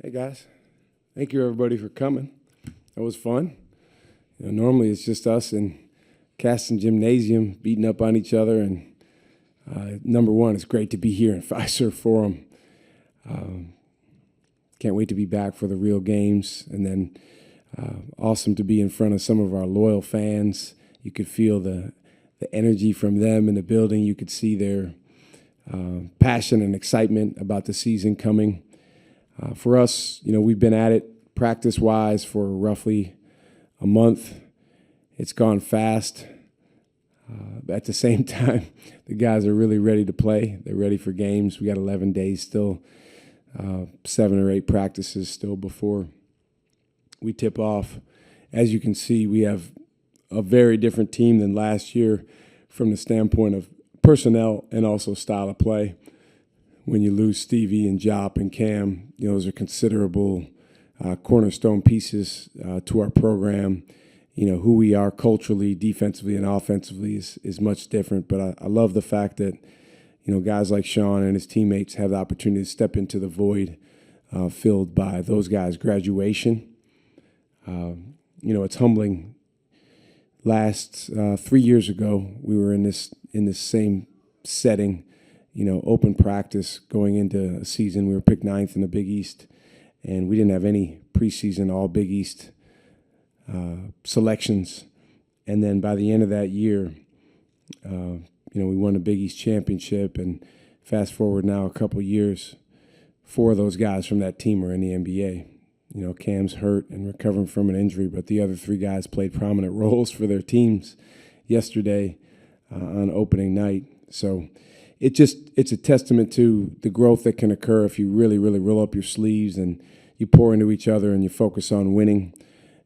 Hey guys, thank you everybody for coming. That was fun. Normally it's just us in Caston Gymnasium beating up on each other, and number one, it's great to be here in Fiserv Forum. Can't wait to be back for the real games, and then awesome to be in front of some of our loyal fans. You could feel the energy from them in the building. You could see their passion and excitement about the season coming. For us, we've been at it practice-wise for roughly a month. It's gone fast. But at the same time, the guys are really ready to play. They're ready for games. We got 11 days still, 7 or 8 practices still before we tip off. As you can see, we have a very different team than last year from the standpoint of personnel and also style of play. When you lose Stevie and Jop and Cam, those are considerable cornerstone pieces to our program. Who we are culturally, defensively, and offensively is much different. But I love the fact that, guys like Sean and his teammates have the opportunity to step into the void filled by those guys' graduation. It's humbling. Last 3 years ago, we were in this same setting, open practice going into a season. We were picked 9th in the Big East, and we didn't have any preseason all Big East selections. And then by the end of that year, we won the Big East championship. And fast forward now a couple years, 4 of those guys from that team are in the NBA. Cam's hurt and recovering from an injury, but the other 3 guys played prominent roles for their teams yesterday on opening night. So it's a testament to the growth that can occur if you really, really roll up your sleeves and you pour into each other and you focus on winning.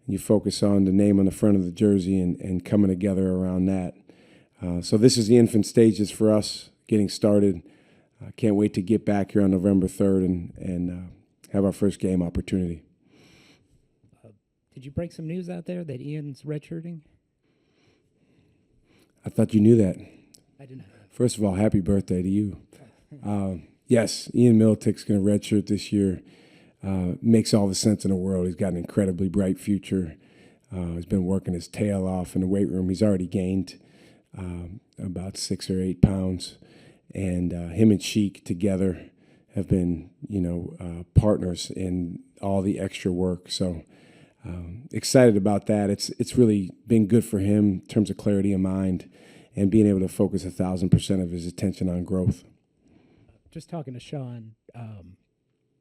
You focus on the name on the front of the jersey and coming together around that. So this is the infant stages for us getting started. I can't wait to get back here on November 3rd and have our first game opportunity. Did you break some news out there that Ian's redshirting? I thought you knew that. I didn't. First of all, happy birthday to you. Yes, Ian Miltick's going to redshirt this year. Makes all the sense in the world. He's got an incredibly bright future. He's been working his tail off in the weight room. He's already gained about 6 or 8 pounds. And him and Sheik together have been, partners in all the extra work. So excited about that. It's really been good for him in terms of clarity of mind and being able to focus 1,000% of his attention on growth. Just talking to Sean,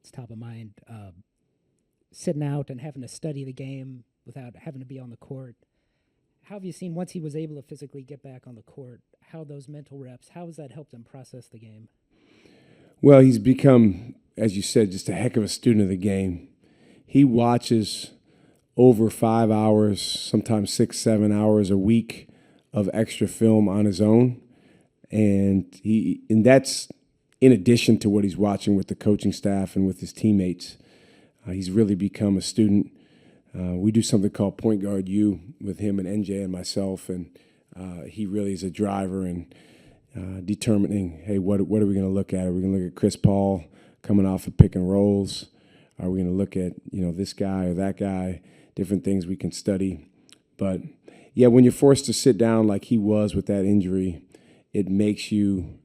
it's top of mind. Sitting out and having to study the game without having to be on the court. How have you seen, once he was able to physically get back on the court, how those mental reps, how has that helped him process the game? Well, he's become, as you said, just a heck of a student of the game. He watches over 5 hours, sometimes 6, 7 hours a week of extra film on his own. And that's in addition to what he's watching with the coaching staff and with his teammates. He's really become a student. We do something called Point Guard U with him and NJ and myself, and he really is a driver in determining, hey, what are we going to look at? Are we going to look at Chris Paul coming off of pick and rolls? Are we going to look at, this guy or that guy, different things we can study? But, yeah, when you're forced to sit down like he was with that injury, it makes you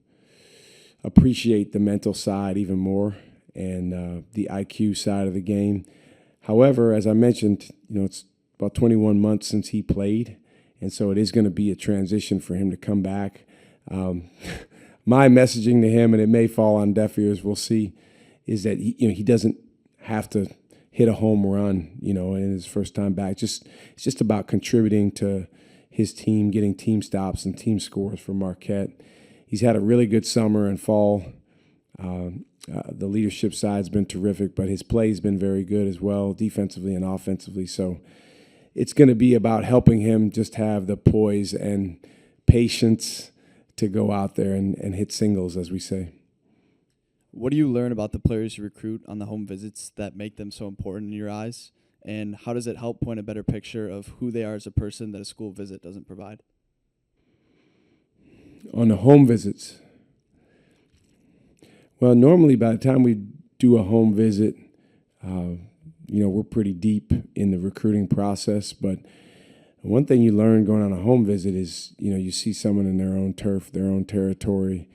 appreciate the mental side even more and the IQ side of the game. However, as I mentioned, it's about 21 months since he played, and so it is going to be a transition for him to come back. My messaging to him, and it may fall on deaf ears, we'll see, is that he doesn't have to hit a home run, in his first time back. It's just about contributing to his team, getting team stops and team scores for Marquette. He's had a really good summer and fall. The leadership side's been terrific, but his play's been very good as well, defensively and offensively. So it's going to be about helping him just have the poise and patience to go out there and hit singles, as we say. What do you learn about the players you recruit on the home visits that make them so important in your eyes? And how does it help point a better picture of who they are as a person that a school visit doesn't provide? On the home visits, well, normally by the time we do a home visit, We're pretty deep in the recruiting process, but one thing you learn going on a home visit is, you see someone in their own turf, their own territory.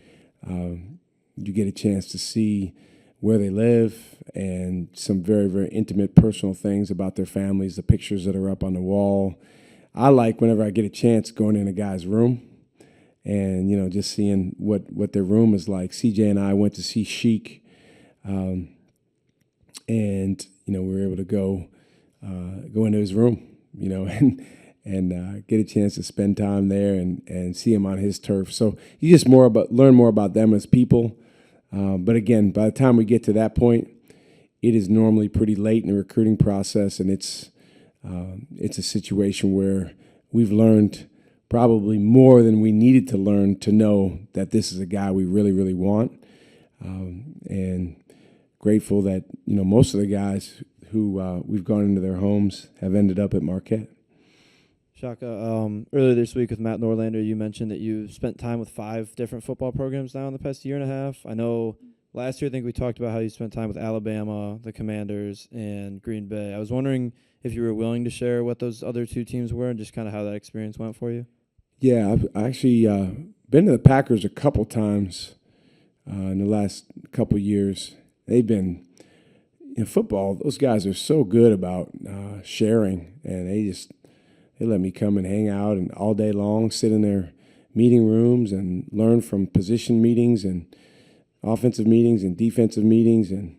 You get a chance to see where they live and some very, very intimate personal things about their families, the pictures that are up on the wall. I like whenever I get a chance going in a guy's room and, just seeing what their room is like. CJ and I went to see Sheik, and, we were able to go into his room, and get a chance to spend time there and see him on his turf. So you just learn more about them as people. But again, by the time we get to that point, it is normally pretty late in the recruiting process, and it's a situation where we've learned probably more than we needed to learn to know that this is a guy we really, really want. And grateful that, most of the guys who we've gone into their homes have ended up at Marquette. Shaka, earlier this week with Matt Norlander, you mentioned that you've spent time with 5 different football programs now in the past year and a half. I know last year I think we talked about how you spent time with Alabama, the Commanders, and Green Bay. I was wondering if you were willing to share what those other 2 teams were and just kind of how that experience went for you. Yeah, I've actually been to the Packers a couple times in the last couple years. They've been in football. Those guys are so good about sharing, and they let me come and hang out and all day long, sit in their meeting rooms and learn from position meetings and offensive meetings and defensive meetings. And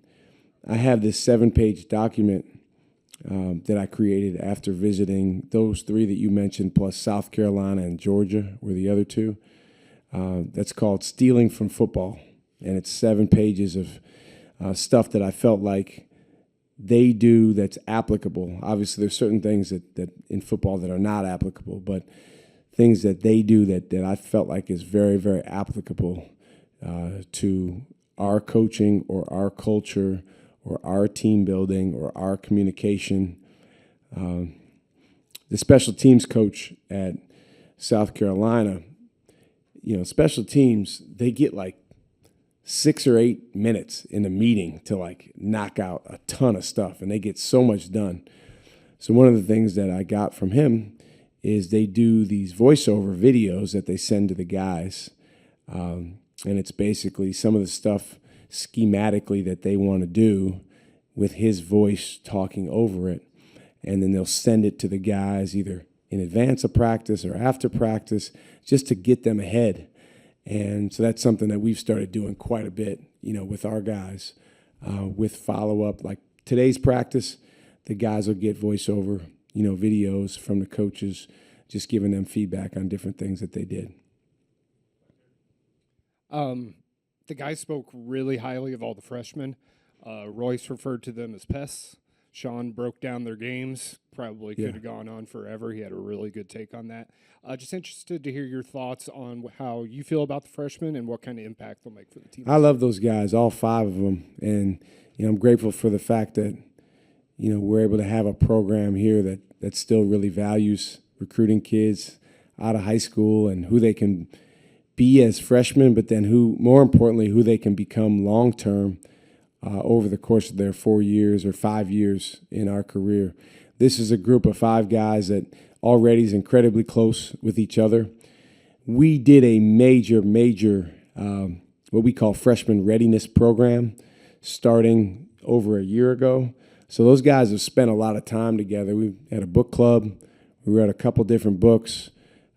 I have this 7-page document that I created after visiting those 3 that you mentioned, plus South Carolina and Georgia were the other 2. That's called Stealing from Football. And it's 7 pages of stuff that I felt like they do that's applicable. Obviously, there's certain things that in football that are not applicable, but things that they do that I felt like is very, very applicable to our coaching or our culture or our team building or our communication. The special teams coach at South Carolina, special teams, they get like 6 or 8 minutes in a meeting to knock out a ton of stuff, and they get so much done. So one of the things that I got from him is they do these voiceover videos that they send to the guys, and it's basically some of the stuff schematically that they want to do with his voice talking over it, and then they'll send it to the guys either in advance of practice or after practice just to get them ahead. And so that's something that we've started doing quite a bit, with our guys, with follow-up. Like today's practice, the guys will get voiceover, videos from the coaches, just giving them feedback on different things that they did. The guys spoke really highly of all the freshmen. Royce referred to them as pests. Sean broke down their games. Probably could have gone on forever. He had a really good take on that. Just interested to hear your thoughts on how you feel about the freshmen and what kind of impact they'll make for the team. I love those guys, all 5 of them, and I'm grateful for the fact that we're able to have a program here that still really values recruiting kids out of high school and who they can be as freshmen, but then more importantly, who they can become long term over the course of their 4 years or 5 years in our career. This is a group of 5 guys that already is incredibly close with each other. We did a major, what we call freshman readiness program starting over a year ago. So those guys have spent a lot of time together. We had a book club. We read a couple different books.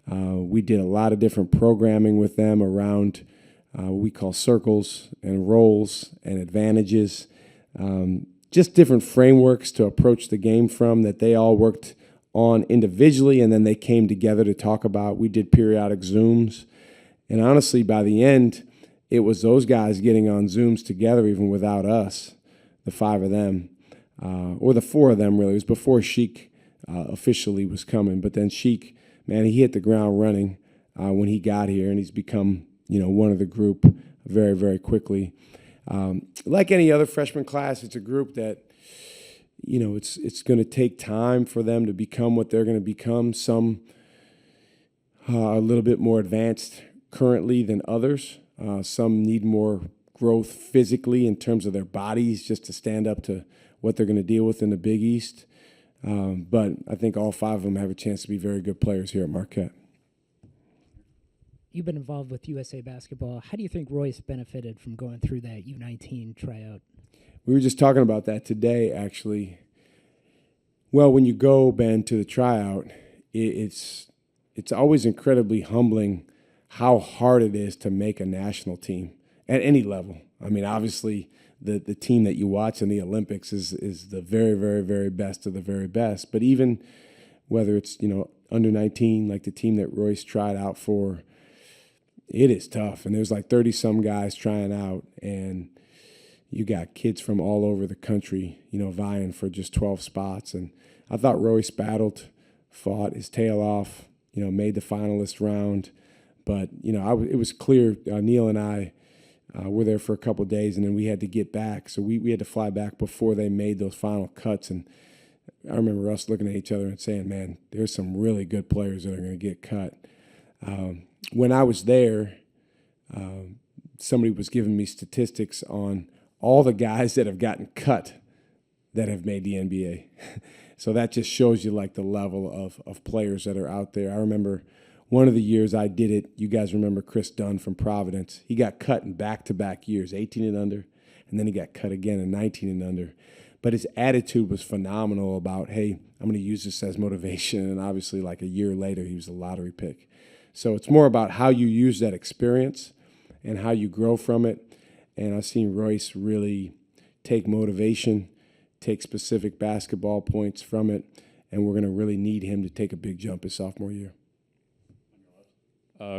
We did a lot of different programming with them around what we call circles and roles and advantages, just different frameworks to approach the game from that they all worked on individually, and then they came together to talk about. We did periodic Zooms, and honestly, by the end, it was those guys getting on Zooms together even without us, the 5 of them, or the 4 of them really. It was before Sheik officially was coming, but then Sheik, man, he hit the ground running when he got here, and he's become one of the group very, very quickly. Like any other freshman class, it's a group that, it's going to take time for them to become what they're going to become. Some are a little bit more advanced currently than others. Some need more growth physically in terms of their bodies just to stand up to what they're going to deal with in the Big East. But I think all 5 of them have a chance to be very good players here at Marquette. You've been involved with USA Basketball. How do you think Royce benefited from going through that U19 tryout? We were just talking about that today, actually. Well, when you go, Ben, to the tryout, it's always incredibly humbling how hard it is to make a national team at any level. I mean, obviously, the team that you watch in the Olympics is the very, very, very best of the very best. But even whether it's, under 19, like the team that Royce tried out for, it is tough. And there's like 30-some guys trying out, and you got kids from all over the country, vying for just 12 spots. And I thought Royce battled, fought his tail off, made the finalist round. But, it was clear, Neil and I were there for a couple of days, and then we had to get back. So we had to fly back before they made those final cuts. And I remember us looking at each other and saying, man, there's some really good players that are going to get cut. When I was there, somebody was giving me statistics on all the guys that have gotten cut that have made the NBA. So that just shows you like the level of players that are out there. I remember one of the years I did it, you guys remember Chris Dunn from Providence. He got cut in back-to-back years, 18 and under, and then he got cut again in 19 and under. But his attitude was phenomenal about, hey, I'm going to use this as motivation. And obviously like a year later, he was a lottery pick. So it's more about how you use that experience and how you grow from it. And I've seen Royce really take motivation, take specific basketball points from it, and we're going to really need him to take a big jump his sophomore year.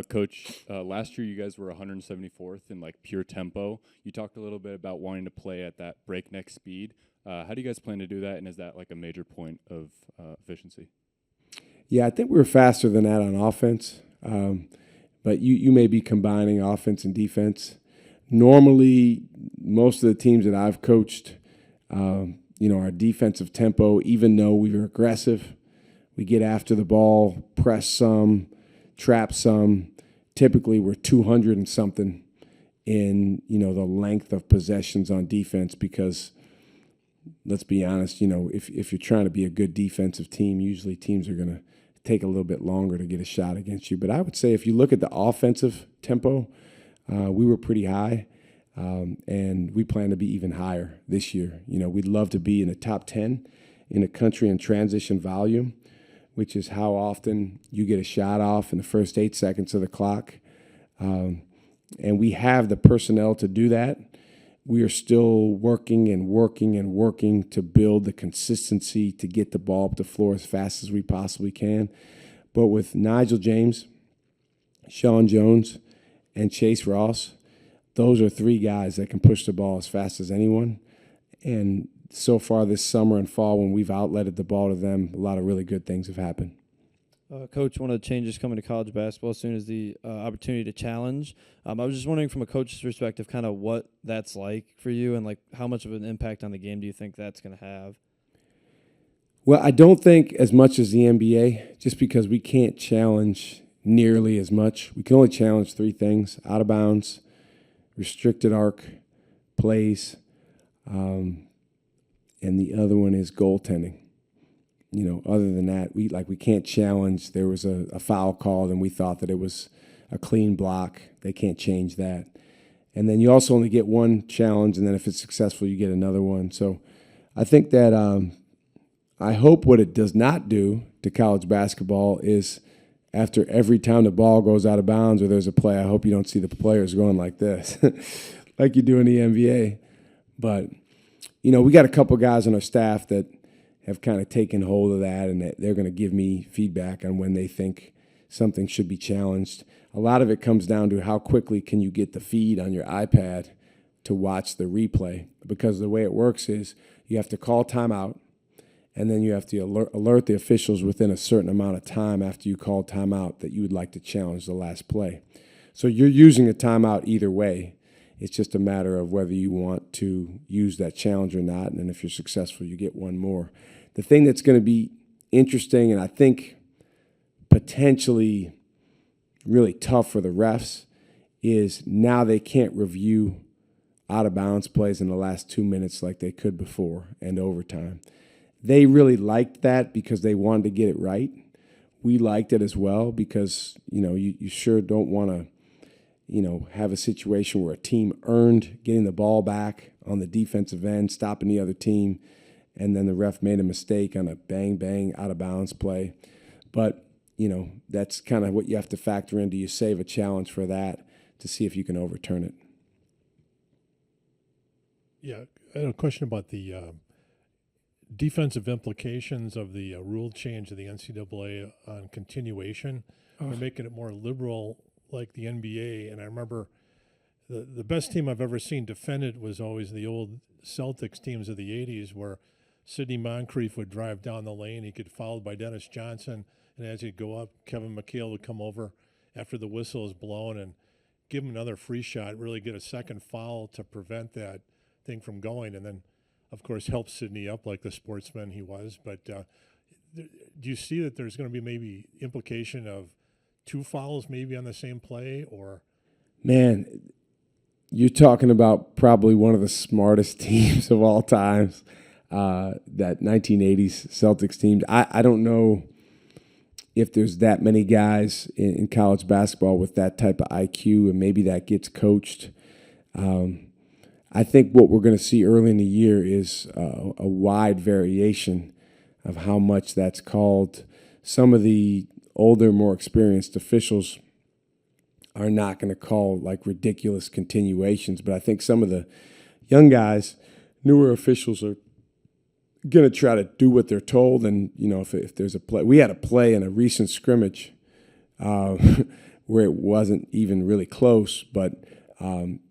Coach, last year you guys were 174th in like pure tempo. You talked a little bit about wanting to play at that breakneck speed. How do you guys plan to do that, and is that like a major point of efficiency? Yeah, I think we were faster than that on offense, but you may be combining offense and defense. Normally, most of the teams that I've coached, our defensive tempo, even though we were aggressive, we get after the ball, press some, trap some. Typically, we're 200 and something in, the length of possessions on defense because, let's be honest, if you're trying to be a good defensive team, usually teams are going to take a little bit longer to get a shot against you. But I would say if you look at the offensive tempo, we were pretty high, and we plan to be even higher this year. We'd love to be in the top 10 in the country in transition volume, which is how often you get a shot off in the first 8 seconds of the clock. And we have the personnel to do that. We are still working and working and working to build the consistency to get the ball up the floor as fast as we possibly can. But with Nigel James, Sean Jones, and Chase Ross, those are 3 guys that can push the ball as fast as anyone. And so far this summer and fall, when we've outletted the ball to them, a lot of really good things have happened. Coach, one of the changes coming to college basketball as soon as the opportunity to challenge. I was just wondering from a coach's perspective kind of what that's like for you and like how much of an impact on the game do you think that's going to have? Well, I don't think as much as the NBA, just because we can't challenge nearly as much. We can only challenge 3 things: out of bounds, restricted arc plays, and the other one is goaltending. Other than that, we can't challenge. There was a foul called, and we thought that it was a clean block. They can't change that. And then you also only get 1 challenge, and then if it's successful, you get another one. So I think that I hope what it does not do to college basketball is after every time the ball goes out of bounds or there's a play, I hope you don't see the players going like this, like you do in the NBA. But, we got a couple guys on our staff that have kind of taken hold of that, and that they're going to give me feedback on when they think something should be challenged. A lot of it comes down to how quickly can you get the feed on your iPad to watch the replay, because the way it works is you have to call timeout, and then you have to alert the officials within a certain amount of time after you call timeout that you would like to challenge the last play. So you're using a timeout either way. It's just a matter of whether you want to use that challenge or not, and then if you're successful, you get 1 more. The thing that's going to be interesting and I think potentially really tough for the refs is now they can't review out of bounds plays in the last 2 minutes like they could before and overtime. They really liked that because they wanted to get it right. We liked it as well because, you sure don't want to, have a situation where a team earned getting the ball back on the defensive end, stopping the other team, and then the ref made a mistake on a bang, out of bounds play. But, that's kind of what you have to factor in. Do you save a challenge for that to see if you can overturn it? Yeah, I had a question about the defensive implications of the rule change of the NCAA on continuation. They're making it more liberal like the NBA. And I remember the best team I've ever seen defended was always the old Celtics teams of the 80s where Sidney Moncrief would drive down the lane. He'd get fouled by Dennis Johnson. And as he'd go up, Kevin McHale would come over after the whistle is blown and give him another free shot, really get a second foul to prevent that thing from going. And then, of course, help Sidney up like the sportsman he was. But do you see that there's going to be maybe implication of 2 fouls maybe on the same play? Or Man, you're talking about probably one of the smartest teams of all times, that 1980s Celtics team. I don't know if there's that many guys in college basketball with that type of IQ, and maybe that gets coached. I think what we're going to see early in the year is a wide variation of how much that's called. Some of the older, more experienced officials are not going to call like ridiculous continuations, but I think some of the young guys, newer officials, are going to try to do what they're told. And, if there's a play, we had a play in a recent scrimmage where it wasn't even really close, but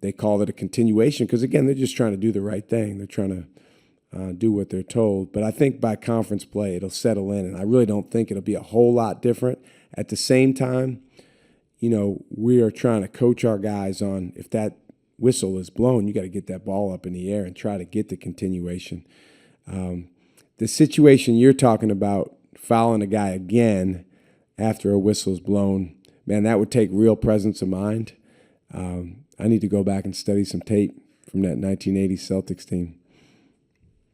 they called it a continuation because, again, they're just trying to do the right thing. They're trying to do what they're told. But I think by conference play, it'll settle in, and I really don't think it'll be a whole lot different. At the same time, we are trying to coach our guys on if that whistle is blown, you got to get that ball up in the air and try to get the continuation. The situation you're talking about, fouling a guy again after a whistle's blown, man, that would take real presence of mind. I need to go back and study some tape from that 1980 Celtics team.